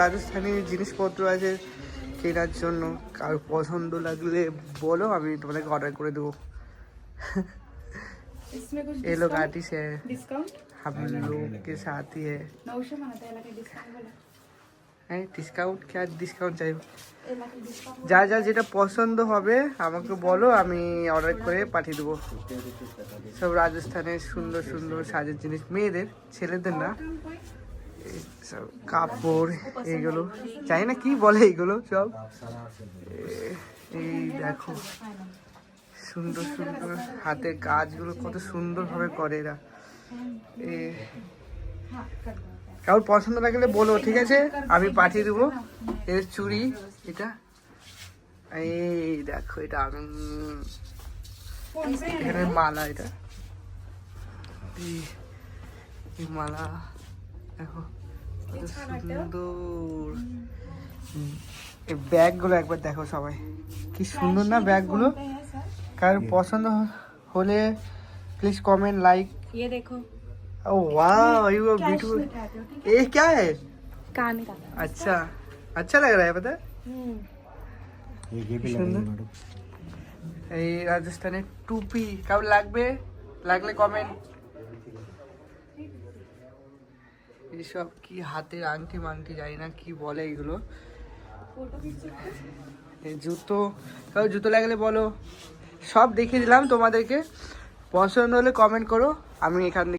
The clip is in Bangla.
রাজস্থানী জিনিসপত্র আছে কেনার জন্য, কার পছন্দ লাগলে বলো, আমি তোমাদেরকে অর্ডার করে দেবো। इसमें कुछ ये लोग आर्टिस्ट है, डिस्काउंट हम लोग के साथ ही है। 900 माना था इलाके डिस्काउंट बोला ডিসকাউন্ট क्या ডিসকাউন্ট চাই? इलाके डिस्काउंट যা যা যেটা পছন্দ হবে আমাকে বলো, আমি অর্ডার করে পাঠিয়ে দেবো। সব রাজস্থানের সুন্দর সুন্দর সাজের জিনিস, মেয়েদের, ছেলেদের না। এই সব কাপড়, এইগুলো জানি না কি বলে এইগুলো সব। এই দেখো সুন্দর সুন্দর হাতের কাজগুলো কত সুন্দরভাবে করে এরা। কারোর পছন্দ না গেলে বলো, ঠিক আছে, আমি পাঠিয়ে দেবো। এর চুড়ি এটা, এই দেখো এটা আমি এখানে মালা, এটা এই মালা দেখো কত সুন্দর। এই ব্যাগগুলো একবার দেখো সবাই, কি সুন্দর না ব্যাগগুলো। কারোর পছন্দ হলে प्लीज कमेंट लाइक। ये देखो ओह वाह, यू आर ब्यूटीफुल। ये क्या है? कान का अच्छा अच्छा लग रहा है, पता है। এই রাজস্থানের টুপি কারোর লাগবে, লাগলে কমেন্ট। এইসব কি হাতের আংটি মাংটি জানি না কি বলে এইগুলো। এই জুতো, কারো জুতো লাগলে বলো। সব দেখিয়ে দিলাম তোমাদেরকে, পছন্দ হলে কমেন্ট করো, আমি এখান থেকে